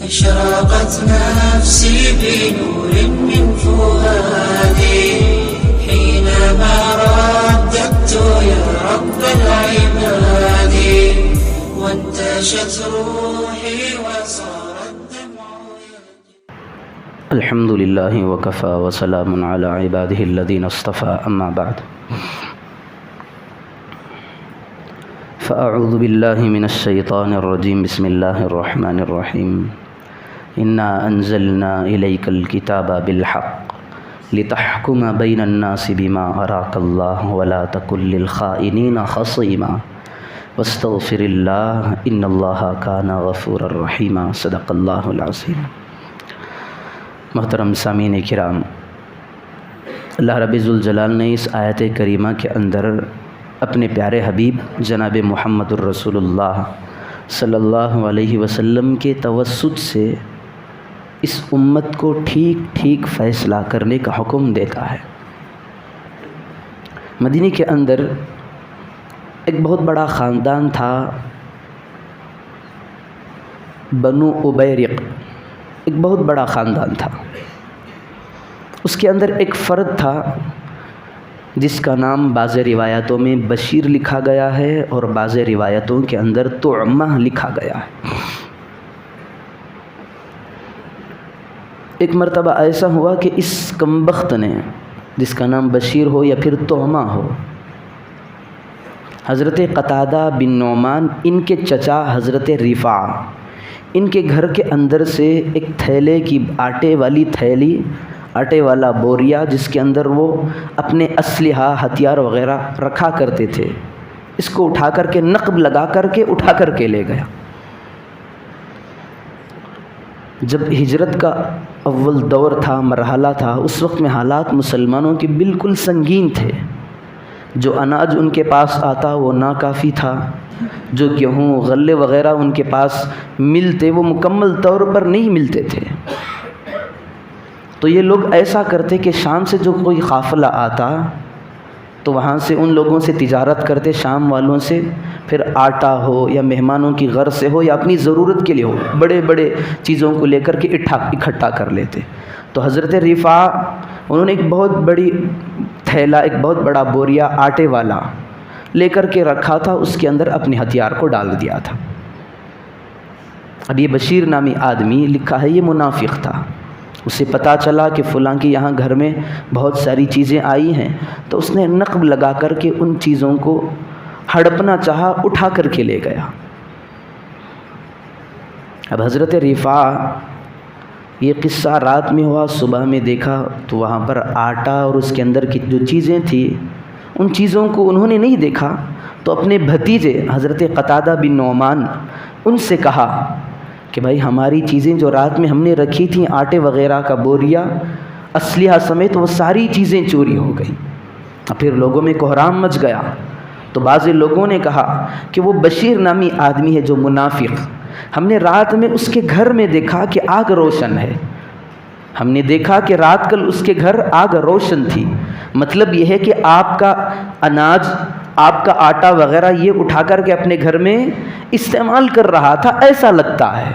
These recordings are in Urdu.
أشرقت نفسي بنور من فؤادي حينما رددت يا رب العباد وانتشت روحي وصار الدمع الحمد لله وكفى وسلام على عباده الذين اصطفى أما بعد فأعوذ بالله من الشيطان الرجيم بسم الله الرحمن الرحيم إنا أنزلنا إليك الكتاب بالحق لتحكم بين الناس بما أراك الله ولا تكن للخائنين خصيما واستغفر الله إن الله كان غفورا رحيما صدق الله العظيم۔ محترم سامعین کرام، اللہ رب ذوالجلال نے اس آیت کریمہ کے اندر اپنے پیارے حبیب جناب محمد الرسول اللہ صلی اللہ علیہ وسلم کے توسط سے اس امت کو ٹھیک ٹھیک فیصلہ کرنے کا حکم دیتا ہے۔ مدینہ کے اندر ایک بہت بڑا خاندان تھا، بنو ابیرق، ایک بہت بڑا خاندان تھا۔ اس کے اندر ایک فرد تھا جس کا نام بعض روایتوں میں بشیر لکھا گیا ہے اور بعض روایتوں کے اندر طعمہ لکھا گیا ہے۔ ایک مرتبہ ایسا ہوا کہ اس کمبخت نے، جس کا نام بشیر ہو یا پھر طعمہ ہو، حضرت قتادہ بن نعمان ان کے چچا حضرت رفاع، ان کے گھر کے اندر سے ایک تھیلے کی آٹے والی تھیلی، آٹے والا بوریا جس کے اندر وہ اپنے اسلحہ ہتھیار وغیرہ رکھا کرتے تھے، اس کو اٹھا کر کے نقب لگا کر کے اٹھا کر کے لے گیا۔ جب ہجرت کا اول دور تھا، مرحلہ تھا، اس وقت میں حالات مسلمانوں کے بالکل سنگین تھے۔ جو اناج ان کے پاس آتا وہ ناکافی تھا، جو گیہوں غلے وغیرہ ان کے پاس ملتے وہ مکمل طور پر نہیں ملتے تھے۔ تو یہ لوگ ایسا کرتے کہ شام سے جو کوئی قافلہ آتا تو وہاں سے ان لوگوں سے تجارت کرتے، شام والوں سے، پھر آٹا ہو یا مہمانوں کی غرض سے ہو یا اپنی ضرورت کے لیے ہو، بڑے بڑے چیزوں کو لے کر کے اکٹھا کر لیتے۔ تو حضرت رفاع انہوں نے ایک بہت بڑی تھیلا، ایک بہت بڑا بوریا آٹے والا لے کر کے رکھا تھا، اس کے اندر اپنے ہتھیار کو ڈال دیا تھا۔ اب یہ بشیر نامی آدمی لکھا ہے یہ منافق تھا، اسے پتہ چلا کہ فلاں کے یہاں گھر میں بہت ساری چیزیں آئی ہیں، تو اس نے نقب لگا کر کے ان چیزوں کو ہڑپنا چاہا، اٹھا کر کے لے گیا۔ اب حضرت رفاع یہ قصہ رات میں ہوا، صبح میں دیکھا تو وہاں پر آٹا اور اس کے اندر کی جو چیزیں تھیں ان چیزوں کو انہوں نے نہیں دیکھا، تو اپنے بھتیجے حضرت قتادہ بن نعمان ان سے کہا کہ بھائی ہماری چیزیں جو رات میں ہم نے رکھی تھیں، آٹے وغیرہ کا بوریا، اسلحہ سمیت، وہ ساری چیزیں چوری ہو گئیں۔ پھر لوگوں میں کوہرام مچ گیا، تو بعض لوگوں نے کہا کہ وہ بشیر نامی آدمی ہے جو منافق، ہم نے رات میں اس کے گھر میں دیکھا کہ آگ روشن ہے، ہم نے دیکھا کہ رات کل اس کے گھر آگ روشن تھی، مطلب یہ ہے کہ آپ کا اناج، آپ کا آٹا وغیرہ یہ اٹھا کر کے اپنے گھر میں استعمال کر رہا تھا، ایسا لگتا ہے۔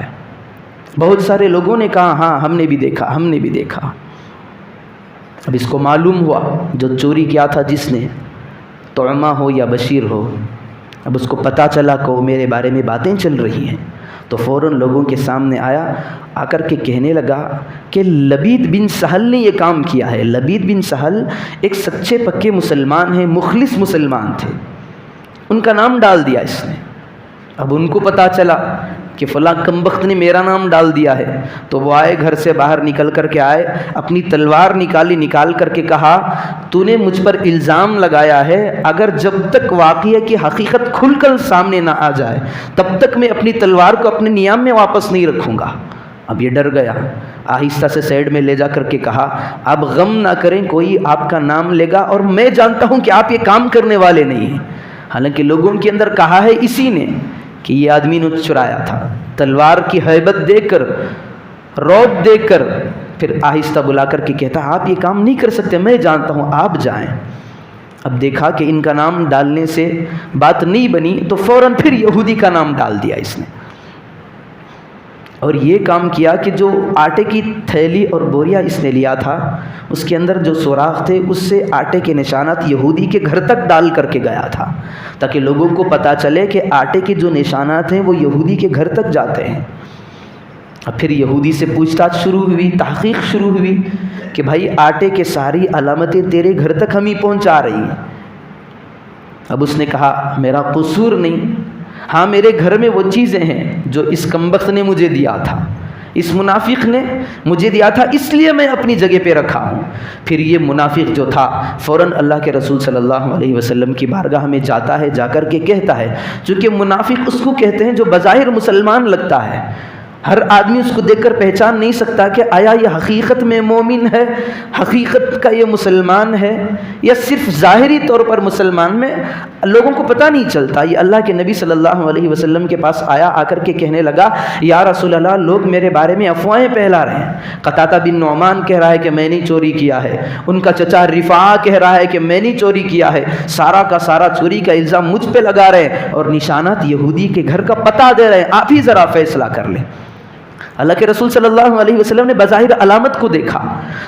بہت سارے لوگوں نے کہا ہاں ہم نے بھی دیکھا، ہم نے بھی دیکھا۔ اب اس کو معلوم ہوا جو چوری کیا تھا، جس نے، طعمہ ہو یا بشیر ہو، اب اس کو پتہ چلا کہ میرے بارے میں باتیں چل رہی ہیں، تو فوراً لوگوں کے سامنے آیا، آ کر کے کہنے لگا کہ لبید بن سہل نے یہ کام کیا ہے۔ لبید بن سہل ایک سچے پکے مسلمان ہیں، مخلص مسلمان تھے، ان کا نام ڈال دیا اس نے۔ اب ان کو پتہ چلا کہ فلاں کمبخت نے میرا نام ڈال دیا ہے، تو وہ آئے، گھر سے باہر نکل کر کے آئے، اپنی تلوار نکال کر کے کہا تو نے مجھ پر الزام لگایا ہے، اگر جب تک واقعہ کی حقیقت کھل کر سامنے نہ آ جائے تب تک میں اپنی تلوار کو اپنے نیام میں واپس نہیں رکھوں گا۔ اب یہ ڈر گیا، آہستہ سے سائیڈ میں لے جا کر کے کہا اب غم نہ کریں، کوئی آپ کا نام لے گا اور میں جانتا ہوں کہ آپ یہ کام کرنے والے نہیں ہیں۔ حالانکہ لوگوں کے اندر کہا ہے اسی نے کہ یہ آدمی نے چرایا تھا، تلوار کی ہیبت دیکھ کر، رعب دیکھ کر، پھر آہستہ بلا کر کے کہتا آپ یہ کام نہیں کر سکتے، میں جانتا ہوں، آپ جائیں۔ اب دیکھا کہ ان کا نام ڈالنے سے بات نہیں بنی تو فوراً پھر یہودی کا نام ڈال دیا اس نے۔ اور یہ کام کیا کہ جو آٹے کی تھیلی اور بوریا اس نے لیا تھا اس کے اندر جو سوراخ تھے اس سے آٹے کے نشانات یہودی کے گھر تک ڈال کر کے گیا تھا، تاکہ لوگوں کو پتہ چلے کہ آٹے کے جو نشانات ہیں وہ یہودی کے گھر تک جاتے ہیں۔ اب پھر یہودی سے پوچھ تاچھ شروع ہوئی، تحقیق شروع ہوئی کہ بھائی آٹے کے ساری علامتیں تیرے گھر تک ہم ہی پہنچا رہی ہیں۔ اب اس نے کہا میرا قصور نہیں، ہاں میرے گھر میں وہ چیزیں ہیں جو اس کمبخت نے مجھے دیا تھا، اس منافق نے مجھے دیا تھا، اس لیے میں اپنی جگہ پہ رکھا ہوں۔ پھر یہ منافق جو تھا فوراً اللہ کے رسول صلی اللہ علیہ وسلم کی بارگاہ میں جاتا ہے، جا کر کے کہتا ہے، چونکہ منافق اس کو کہتے ہیں جو بظاہر مسلمان لگتا ہے، ہر آدمی اس کو دیکھ کر پہچان نہیں سکتا کہ آیا یہ حقیقت میں مومن ہے، حقیقت کا یہ مسلمان ہے، یا صرف ظاہری طور پر مسلمان میں لوگوں کو پتہ نہیں چلتا۔ یہ اللہ کے نبی صلی اللہ علیہ وسلم کے پاس آیا، آ کر کے کہنے لگا یا رسول اللہ، لوگ میرے بارے میں افواہیں پھیلا رہے ہیں۔ قطادہ بن نعمان کہہ رہا ہے کہ میں نے چوری کیا ہے، ان کا چچا رفاعہ کہہ رہا ہے کہ میں نے چوری کیا ہے، سارا کا سارا چوری کا الزام مجھ پہ لگا رہے ہیں اور نشانات یہودی کے گھر کا پتہ دے رہے ہیں، آپ ہی ذرا فیصلہ کر لیں۔ اللہ کے رسول صلی اللہ علیہ وسلم نے بظاہر علامت کو دیکھا،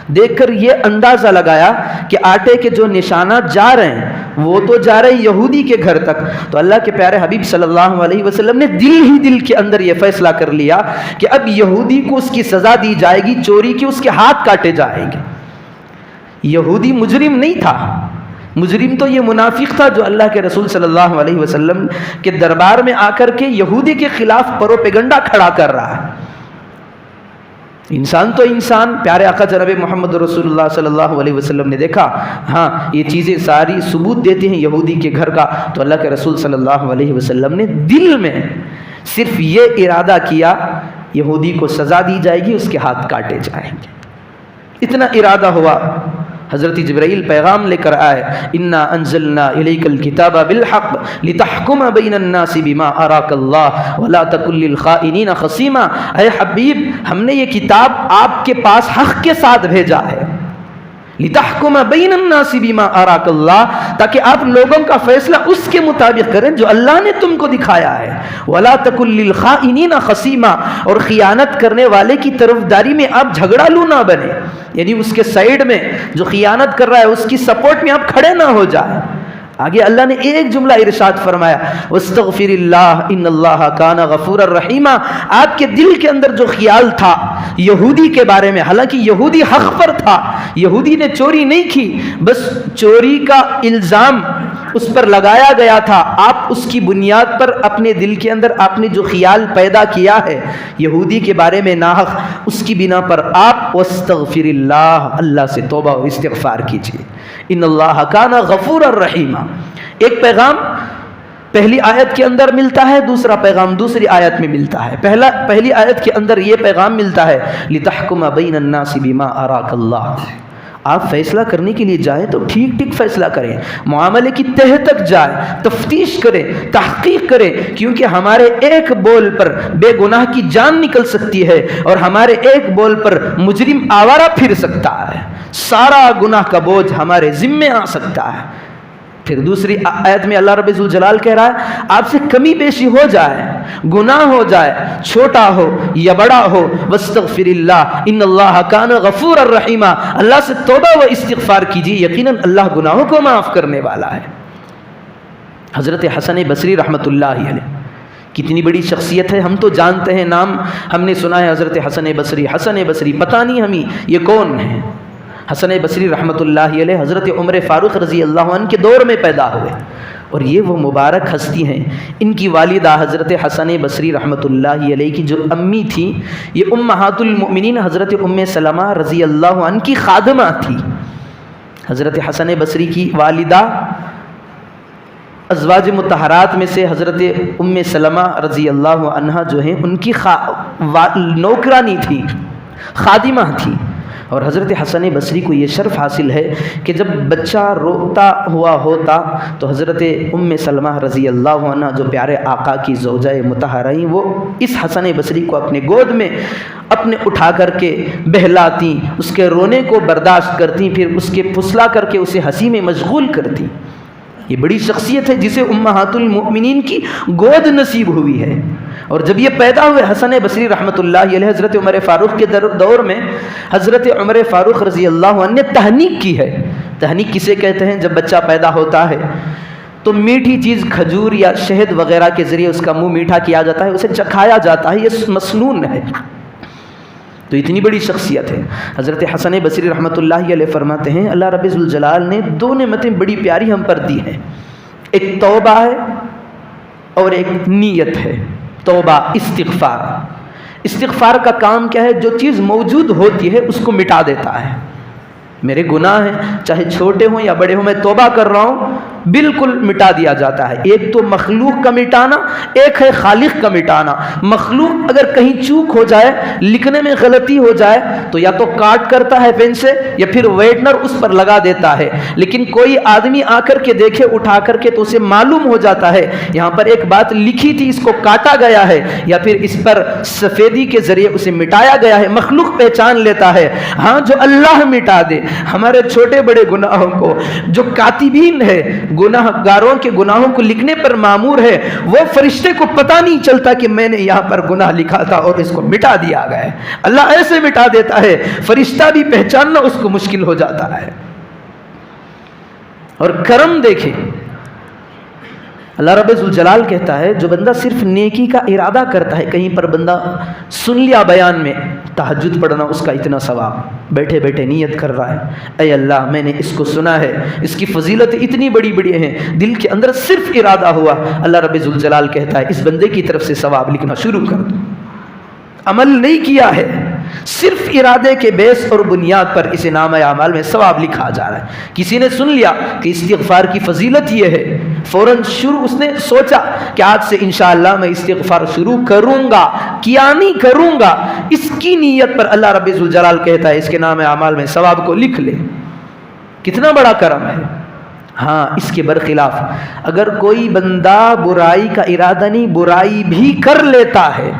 دیکھ کر یہ اندازہ لگایا کہ آٹے کے جو نشانات جا رہے ہیں وہ تو جا رہے ہیں یہودی کے گھر تک، تو اللہ کے پیارے حبیب صلی اللہ علیہ وسلم نے دل ہی دل کے اندر یہ فیصلہ کر لیا کہ اب یہودی کو اس کی سزا دی جائے گی، چوری کی اس کے ہاتھ کاٹے جائیں گے۔ یہودی مجرم نہیں تھا، مجرم تو یہ منافق تھا جو اللہ کے رسول صلی اللہ علیہ وسلم کے دربار میں آ کر کے یہودی کے خلاف پروپیگنڈا کھڑا کر رہا ہے۔ انسان تو انسان، پیارے آقا جناب محمد رسول اللہ صلی اللہ علیہ وسلم نے دیکھا ہاں یہ چیزیں ساری ثبوت دیتی ہیں یہودی کے گھر کا، تو اللہ کے رسول صلی اللہ علیہ وسلم نے دل میں صرف یہ ارادہ کیا یہودی کو سزا دی جائے گی، اس کے ہاتھ کاٹے جائیں گے، اتنا ارادہ ہوا۔ حضرت جبرائیل پیغام لے کر آئے، انا انزلنا الیک الکتاب بالحق لتحکم بین الناس بما اراک اللہ ولا تکن للخائنین خصیما۔ اے حبیب، ہم نے یہ کتاب آپ کے پاس حق کے ساتھ بھیجا ہے، لتحکم بین الناس بما اراک اللہ، تاکہ آپ لوگوں کا فیصلہ اس کے مطابق کریں جو اللہ نے تم کو دکھایا ہے، ولا تکن للخائنین خصیما، اور خیانت کرنے والے کی طرفداری میں آپ جھگڑالو نہ بنے، یعنی اس کے سائیڈ میں جو خیانت کر رہا ہے اس کی سپورٹ میں آپ کھڑے نہ ہو جائیں۔ آگے اللہ نے ایک جملہ ارشاد فرمایا، واستغفر اللہ ان اللہ کان غفورا رحیما۔ آپ کے دل کے اندر جو خیال تھا یہودی کے بارے میں، حالانکہ یہودی حق پر تھا، یہودی نے چوری نہیں کی، بس چوری کا الزام اس پر لگایا گیا تھا، آپ اس کی بنیاد پر اپنے دل کے اندر آپ نے جو خیال پیدا کیا ہے یہودی کے بارے میں ناحق، اس کی بنا پر آپ واستغفر اللہ، اللہ سے توبہ اور استغفار کیجیے، ان اللہ کان غفورا رحیما۔ ایک پیغام پہلی آیت کے اندر ملتا ہے، دوسرا پیغام دوسری آیت میں ملتا ہے۔ پہلی آیت کے اندر یہ پیغام ملتا ہے لتحکم بین الناس بما اراک اللہ، آپ فیصلہ کرنے کے لیے جائیں تو ٹھیک ٹھیک فیصلہ کریں، معاملے کی تہہ تک جائیں، تفتیش کریں، تحقیق کریں، کیونکہ ہمارے ایک بول پر بے گناہ کی جان نکل سکتی ہے اور ہمارے ایک بول پر مجرم آوارہ پھر سکتا ہے، سارا گناہ کا بوجھ ہمارے ذمے آ سکتا ہے۔ پھر دوسری آیت میں اللہ رب ذوالجلال کہہ رہا ہے آپ سے کمی بیشی ہو جائے، گناہ ہو جائے، چھوٹا ہو یا بڑا ہو، واستغفر اللہ ان اللہ کان غفورا رحیما، اللہ سے توبہ و استغفار کیجیے، یقیناً اللہ گناہوں کو معاف کرنے والا ہے۔ حضرت حسن بصری رحمۃ اللہ علیہ کتنی بڑی شخصیت ہے، ہم تو جانتے ہیں، نام ہم نے سنا ہے حضرت حسن بصری، حسن بصری پتہ نہیں ہمیں یہ کون ہے۔ حسن بصری رحمۃ اللہ علیہ حضرت عمر فاروق رضی اللہ عنہ کے دور میں پیدا ہوئے، اور یہ وہ مبارک ہستی ہیں۔ ان کی والدہ حضرت حسن بصری رحمۃ اللہ علیہ کی جو امی تھی، یہ امہات المؤمنین حضرت ام سلمہ رضی اللہ عنہ کی خادمہ تھی۔ حضرت حسن بصری کی والدہ ازواج مطہرات میں سے حضرت ام سلمہ رضی اللہ عنہ جو ہیں ان کی نوکرانی تھی، خادمہ تھی، اور حضرت حسن بصری کو یہ شرف حاصل ہے کہ جب بچہ روتا ہوا ہوتا تو حضرت ام سلمہ رضی اللہ عنہ جو پیارے آقا کی زوجہ مطہرہ ہیں، وہ اس حسن بصری کو اپنے گود میں اپنے اٹھا کر کے بہلاتی، اس کے رونے کو برداشت کرتی، پھر اس کے پھسلا کر کے اسے ہنسی میں مشغول کرتی۔ یہ بڑی شخصیت ہے جسے امہات المؤمنین کی گود نصیب ہوئی ہے. اور جب یہ پیدا ہوئے حسن بصری رحمۃ اللہ علیہ حضرت عمر فاروق کے دور میں حضرت عمر فاروق رضی اللہ عنہ نے تحنیک کی ہے. تحنیک کسے کہتے ہیں؟ جب بچہ پیدا ہوتا ہے تو میٹھی چیز کھجور یا شہد وغیرہ کے ذریعے اس کا منہ میٹھا کیا جاتا ہے، اسے چکھایا جاتا ہے. یہ مسنون ہے. تو اتنی بڑی شخصیت ہے. حضرت حسن بصری رحمۃ اللہ علیہ فرماتے ہیں اللہ رب ذوالجلال نے دو نعمتیں بڑی پیاری ہم پر دی ہیں، ایک توبہ ہے اور ایک نیت ہے. توبہ، استغفار. استغفار کا کام کیا ہے؟ جو چیز موجود ہوتی ہے اس کو مٹا دیتا ہے. میرے گناہ ہیں چاہے چھوٹے ہوں یا بڑے ہوں، میں توبہ کر رہا ہوں، بالکل مٹا دیا جاتا ہے. ایک تو مخلوق کا مٹانا، ایک ہے خالق کا مٹانا. مخلوق اگر کہیں چوک ہو جائے، لکھنے میں غلطی ہو جائے تو یا تو کاٹ کرتا ہے پین سے یا پھر وائٹنر اس پر لگا دیتا ہے. لیکن کوئی آدمی آ کر کے دیکھے اٹھا کر کے تو اسے معلوم ہو جاتا ہے یہاں پر ایک بات لکھی تھی، اس کو کاٹا گیا ہے یا پھر اس پر سفیدی کے ذریعے اسے مٹایا گیا ہے. مخلوق پہچان لیتا ہے. ہاں جو اللہ مٹا دے ہمارے چھوٹے بڑے گناہوں کو، جو کاتبین ہے گناہ گاروں کے گناہوں کو لکھنے پر مامور ہے، وہ فرشتے کو پتہ نہیں چلتا کہ میں نے یہاں پر گناہ لکھا تھا اور اس کو مٹا دیا گیا ہے. اللہ ایسے مٹا دیتا ہے فرشتہ بھی پہچاننا اس کو مشکل ہو جاتا ہے. اور کرم دیکھیں، اللہ رب ذوالجلال کہتا ہے جو بندہ صرف نیکی کا ارادہ کرتا ہے، کہیں پر بندہ سن لیا بیان میں تہجد پڑھنا اس کا اتنا ثواب، بیٹھے بیٹھے نیت کر رہا ہے اے اللہ میں نے اس کو سنا ہے، اس کی فضیلت اتنی بڑی بڑی ہیں، دل کے اندر صرف ارادہ ہوا، اللہ رب ذوالجلال کہتا ہے اس بندے کی طرف سے ثواب لکھنا شروع کر دو. عمل نہیں کیا ہے، صرف ارادے کے بیس اور بنیاد پر اسے نامہ اعمال میں ثواب لکھا جا رہا ہے. کسی نے سن لیا کہ استغفار کی فضیلت یہ ہے، فوراً شروع اس نے سوچا کہ آج سے انشاءاللہ میں استغفار شروع کروں گا، کیا نہیں کروں گا، اس کی نیت پر اللہ رب ذوالجلال کہتا ہے اس کے نامہ اعمال میں ثواب کو لکھ لے. کتنا بڑا کرم ہے. ہاں اس کے برخلاف اگر کوئی بندہ برائی کا ارادہ نہیں، برائی بھی کر لیتا ہے،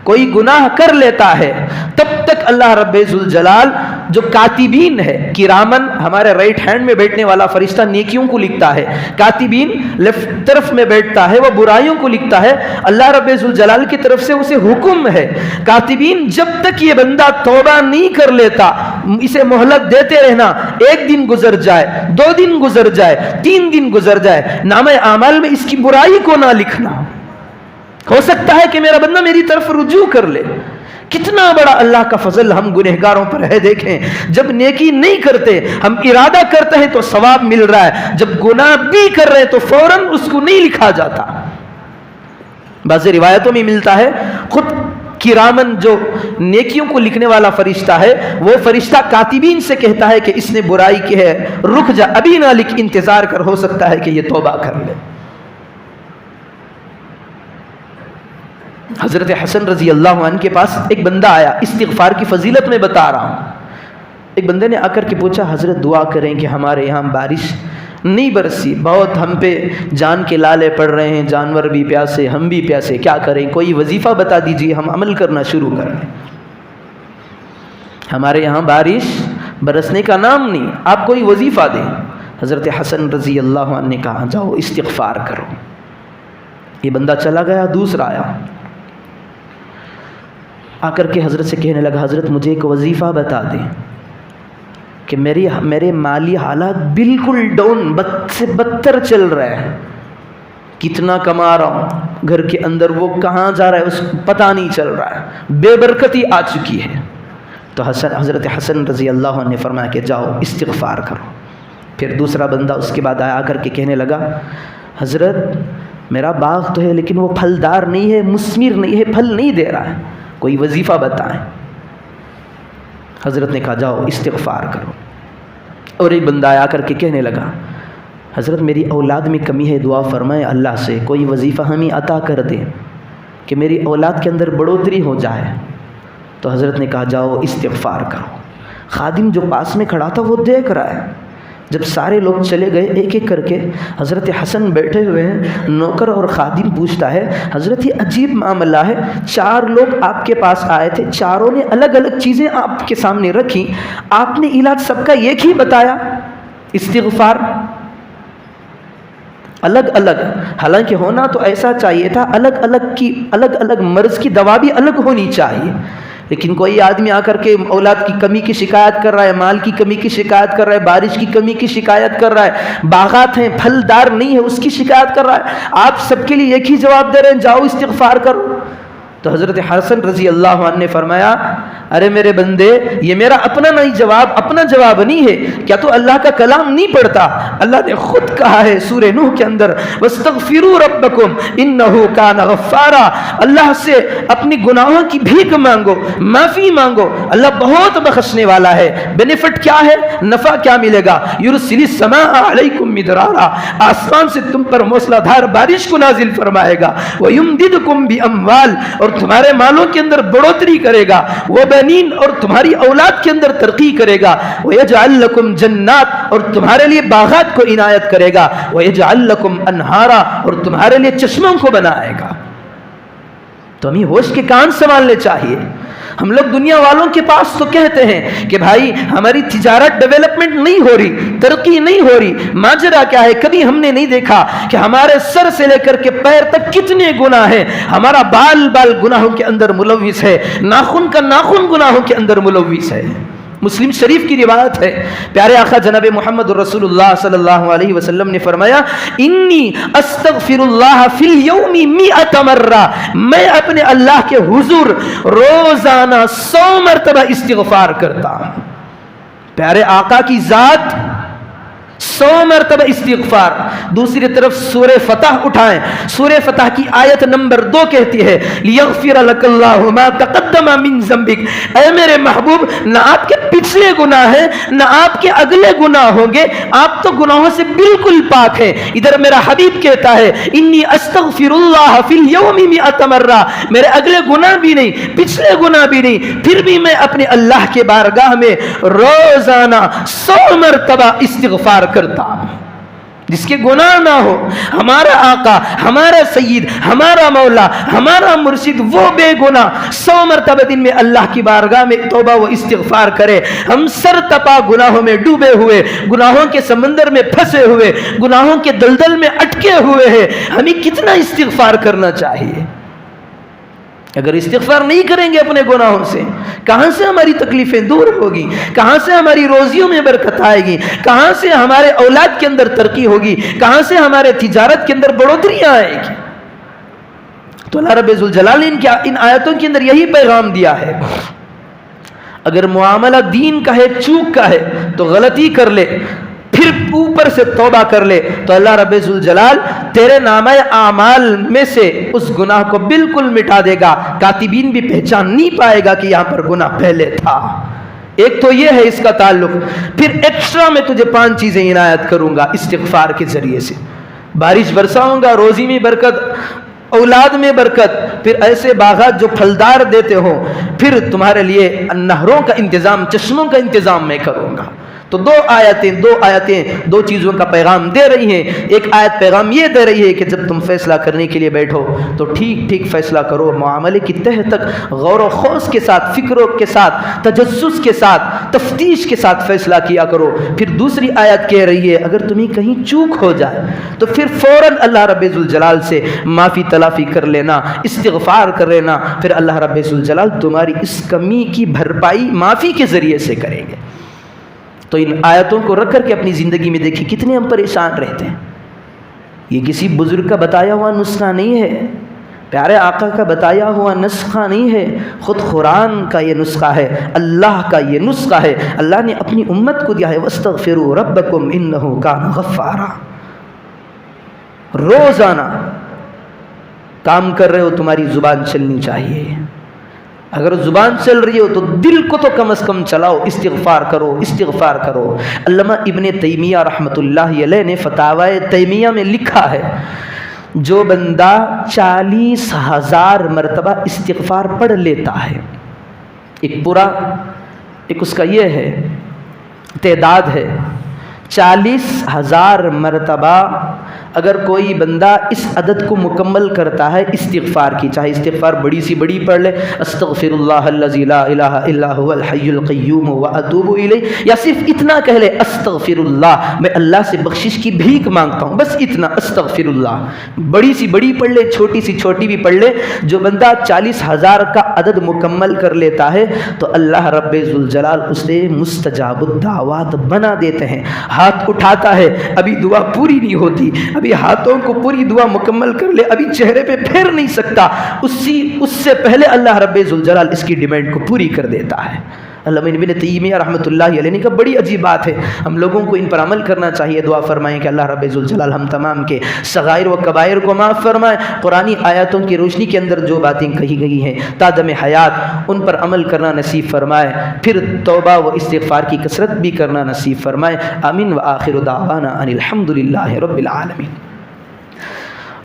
کوئی گناہ کر لیتا ہے، تب تک اللہ رب ذوالجلال جو کاتبین ہے، کرامن ہمارے رائٹ ہینڈ میں بیٹھنے والا فرشتہ نیکیوں کو لکھتا ہے، کاتبین لیفٹ طرف میں بیٹھتا ہے وہ برائیوں کو لکھتا ہے. اللہ رب ذوالجلال کی طرف سے اسے حکم ہے کاتبین جب تک یہ بندہ توبہ نہیں کر لیتا اسے مہلت دیتے رہنا. ایک دن گزر جائے، 2 دن گزر جائے، 3 دن گزر جائے، نامہ اعمال میں اس کی برائی کو نہ لکھنا. ہو سکتا ہے کہ میرا بندہ میری طرف رجوع کر لے. کتنا بڑا اللہ کا فضل ہم گنہگاروں پر ہے. دیکھیں جب نیکی نہیں کرتے ہم ارادہ کرتے ہیں تو ثواب مل رہا ہے، جب گناہ بھی کر رہے ہیں تو فوراً اس کو نہیں لکھا جاتا. بعض روایتوں میں ملتا ہے خود کرامن جو نیکیوں کو لکھنے والا فرشتہ ہے وہ فرشتہ کاتبین سے کہتا ہے کہ اس نے برائی کی ہے، رک جا، ابھی نہ لکھ، انتظار کر، ہو سکتا ہے کہ یہ توبہ کر لے. حضرت حسن رضی اللہ عنہ کے پاس ایک بندہ آیا، استغفار کی فضیلت میں بتا رہا ہوں. ایک بندے نے آ کر کے پوچھا حضرت دعا کریں کہ ہمارے یہاں بارش نہیں برسی، بہت ہم پہ جان کے لالے پڑ رہے ہیں، جانور بھی پیاسے، ہم بھی پیاسے، کیا کریں، کوئی وظیفہ بتا دیجیے ہم عمل کرنا شروع کریں. ہمارے یہاں بارش برسنے کا نام نہیں، آپ کوئی وظیفہ دیں. حضرت حسن رضی اللہ عنہ نے کہا جاؤ استغفار کرو. یہ بندہ چلا گیا، دوسرا آیا، آ کر کے حضرت سے کہنے لگا حضرت مجھے ایک وظیفہ بتا دیں کہ میرے مالی حالات بالکل ڈاؤن، بد سے بدتر چل رہے ہیں، کتنا کما رہا ہوں، گھر کے اندر وہ کہاں جا رہا ہے اس کو پتہ نہیں چل رہا ہے، بے برکتی آ چکی ہے. تو حضرت حسن رضی اللہ عنہ نے فرمایا کہ جاؤ استغفار کرو. پھر دوسرا بندہ اس کے بعد آ کر کے کہنے لگا حضرت میرا باغ تو ہے لیکن وہ پھلدار نہیں ہے، مثمر نہیں ہے، پھل نہیں دے رہا ہے، کوئی وظیفہ بتائیں. حضرت نے کہا جاؤ استغفار کرو. اور ایک بندہ آ کر کے کہنے لگا حضرت میری اولاد میں کمی ہے، دعا فرمائیں اللہ سے کوئی وظیفہ ہمیں عطا کر دے کہ میری اولاد کے اندر بڑھوتری ہو جائے. تو حضرت نے کہا جاؤ استغفار کرو. خادم جو پاس میں کھڑا تھا وہ دیکھ رہا ہے. جب سارے لوگ چلے گئے ایک ایک کر کے، حضرت حسن بیٹھے ہوئے ہیں، نوکر اور خادم پوچھتا ہے حضرت یہ عجیب معاملہ ہے، 4 لوگ آپ کے پاس آئے تھے، چاروں نے الگ الگ چیزیں آپ کے سامنے رکھی، آپ نے علاج سب کا ایک ہی بتایا، استغفار. الگ الگ، حالانکہ ہونا تو ایسا چاہیے تھا الگ الگ مرض کی دوا بھی الگ ہونی چاہیے، لیکن کوئی آدمی آ کر کے اولاد کی کمی کی شکایت کر رہا ہے، مال کی کمی کی شکایت کر رہا ہے، بارش کی کمی کی شکایت کر رہا ہے، باغات ہیں پھلدار نہیں ہے اس کی شکایت کر رہا ہے، آپ سب کے لیے ایک ہی جواب دے رہے ہیں جاؤ استغفار کرو۔ تو حضرت حسن رضی اللہ عنہ نے فرمایا ارے میرے بندے یہ میرا اپنا جواب نہیں ہے، کیا تو اللہ کا کلام نہیں پڑھتا؟ اللہ نے خود کہا ہے سورہ نوح کے اندر واستغفروا ربکم انہ کان غفارا، اللہ سے اپنی گناہوں کی بھیک مانگو، معافی مانگو، اللہ بہت بخشنے والا ہے۔ بینیفٹ کیا ہے؟ نفع کیا ملے گا؟ یرسل السماء علیکم مدرارا، آسمان سے تم پر موسلا دھار بارش کو نازل فرمائے گا، ویمددکم باموال، اور تمہارے مالوں کے اندر بڑھوتری کرے گا، وبنین، اور تمہاری اولاد کے اندر ترقی کرے گا، ویجعل لکم جنات، اور تمہارے لیے باغات کو عنایت کرے گا، ویجعل لکم انہارا، اور تمہارے لیے چشموں کو بنائے گا۔ تو ہمیں ہوش کے کان سنبھالنے چاہیے۔ ہم لوگ دنیا والوں کے پاس تو کہتے ہیں کہ بھائی ہماری تجارت ڈیولپمنٹ نہیں ہو رہی، ترقی نہیں ہو رہی، ماجرا کیا ہے؟ کبھی ہم نے نہیں دیکھا کہ ہمارے سر سے لے کر کے پیر تک کتنے گناہ ہیں، ہمارا بال گناہوں کے اندر ملوث ہے، ناخن کا ناخن گناہوں کے اندر ملوث ہے۔ مسلم شریف کی روایت ہے، پیارے آقا جناب محمد رسول اللہ صلی اللہ علیہ وسلم نے فرمایا انی استغفر اللہ فی اليوم 100 مرہ، میں اپنے اللہ کے حضور روزانہ 100 مرتبہ استغفار کرتا ہوں۔ پیارے آقا کی ذات 100 مرتبہ استغفار۔ دوسری طرف سورہ فتح اٹھائیں، سورہ فتح کی آیت نمبر 2 کہتی ہے لیغفر لک اللہ ما تقدم من ذنبک، اے میرے محبوب نہ آپ کے پچھلے گناہ ہیں نہ آپ کے اگلے گناہ ہوں گے، آپ تو گناہوں سے بالکل پاک ہیں۔ ادھر میرا حبیب کہتا ہے انی استغفر اللہ فی اليوم 100 مرہ، میرے اگلے گناہ بھی نہیں پچھلے گناہ بھی نہیں، پھر بھی میں اپنے اللہ کے بارگاہ میں روزانہ 100 مرتبہ استغفار کرتا ہوں۔ جس کے گناہ نہ ہو، ہمارا آقا، ہمارا سید، ہمارا مولا، ہمارا مرشد وہ بے گناہ 100 مرتبہ دن میں اللہ کی بارگاہ میں توبہ و استغفار کرے۔ ہم سر تپا گناہوں میں ڈوبے ہوئے، گناہوں کے سمندر میں پھنسے ہوئے، گناہوں کے دلدل میں اٹکے ہوئے ہیں، ہمیں کتنا استغفار کرنا چاہیے؟ اگر استغفار نہیں کریں گے اپنے گناہوں سے، کہاں سے ہماری تکلیفیں دور ہوگی؟ کہاں سے ہماری روزیوں میں برکت آئے گی؟ کہاں سے ہمارے اولاد کے اندر ترقی ہوگی؟ کہاں سے ہمارے تجارت کے اندر بڑھوتری آئے گی؟ تو اللہ رب ذوالجلال نے ان آیتوں کے اندر یہی پیغام دیا ہے، اگر معاملہ دین کا ہے، چوک کا ہے تو غلطی کر لے، پھر اوپر سے توبہ کر لے تو اللہ رب ذوالجلال تیرے نامہ اعمال میں سے اس گناہ کو بالکل مٹا دے گا، کاتبین بھی پہچان نہیں پائے گا کہ یہاں پر گناہ پہلے تھا۔ ایک تو یہ ہے اس کا تعلق۔ پھر ایکسٹرا میں تجھے 5 چیزیں عنایت کروں گا استغفار کے ذریعے سے، بارش برساؤں گا، روزی میں برکت، اولاد میں برکت، پھر ایسے باغات جو پھلدار دیتے ہوں، پھر تمہارے لیے نہروں کا انتظام، چشموں کا انتظام میں کروں گا۔ تو دو آیتیں دو چیزوں کا پیغام دے رہی ہیں۔ ایک آیت پیغام یہ دے رہی ہے کہ جب تم فیصلہ کرنے کے لیے بیٹھو تو ٹھیک فیصلہ کرو، معاملے کی تہ تک غور و خوض کے ساتھ، فکروں کے ساتھ، تجسس کے ساتھ، تفتیش کے ساتھ فیصلہ کیا کرو۔ پھر دوسری آیت کہہ رہی ہے اگر تمہیں کہیں چوک ہو جائے تو پھر فوراً اللہ رب ذوالجلال سے معافی تلافی کر لینا، استغفار کر لینا، پھر اللہ رب ذوالجلال تمہاری اس کمی کی بھرپائی معافی کے ذریعے سے کریں گے۔ تو ان آیتوں کو رکھ کر کے اپنی زندگی میں دیکھیں کتنے ہم پریشان رہتے ہیں۔ یہ کسی بزرگ کا بتایا ہوا نسخہ نہیں ہے، پیارے آقا کا بتایا ہوا نسخہ نہیں ہے، خود قرآن کا یہ نسخہ ہے، اللہ کا یہ نسخہ ہے۔ اللہ نے اپنی امت کو دیا ہے وَاسْتَغْفِرُوا رَبَّكُمْ إِنَّهُ كَانَ غَفَّارًا۔ روزانہ کام کر رہے ہو تمہاری زبان چلنی چاہیے، اگر زبان چل رہی ہو تو دل کو تو کم از کم چلاؤ، استغفار کرو۔ علامہ ابن تیمیہ رحمۃ اللہ علیہ نے فتاوی تیمیہ میں لکھا ہے جو بندہ 40,000 مرتبہ استغفار پڑھ لیتا ہے، ایک اس کا یہ ہے تعداد ہے 40,000 مرتبہ اگر کوئی بندہ اس عدد کو مکمل کرتا ہے استغفار کی، چاہے استغفار بڑی سی بڑی پڑھ لے، استغفر اللہ الذی لا الہ الا هو الحی القیوم واتوب الیہ، یا صرف اتنا کہہ لے استغفر اللہ، میں اللہ سے بخشش کی بھیک مانگتا ہوں، بس اتنا استغفر اللہ، بڑی سی بڑی پڑھ لے چھوٹی سی چھوٹی بھی پڑھ لے، جو بندہ 40,000 کا عدد مکمل کر لیتا ہے تو اللہ رب ذوالجلال اسے مستجاب الدعوات بنا دیتے ہیں۔ ہاتھ اٹھاتا ہے، ابھی دعا پوری نہیں ہوتی، ابھی ہاتھوں کو پوری دعا مکمل کر لے، ابھی چہرے پہ پھیر نہیں سکتا، اس سے پہلے اللہ رب ذوالجلال اس کی ڈیمانڈ کو پوری کر دیتا ہے۔ علامہ ابن تیمیہ رحمۃ اللہ علیہ نے کہا بڑی عجیب بات ہے، ہم لوگوں کو ان پر عمل کرنا چاہیے۔ دعا فرمائیں کہ اللہ رب ذوالجلال ہم تمام کے صغائر و کبائر کو معاف فرمائے، قرآنی آیاتوں کی روشنی کے اندر جو باتیں کہی گئی ہیں تا دم حیات ان پر عمل کرنا نصیب فرمائے، پھر توبہ و استغفار کی کثرت بھی کرنا نصیب فرمائے۔ آمین۔ وآخر دعوانا ان الحمد للہ رب العالمین۔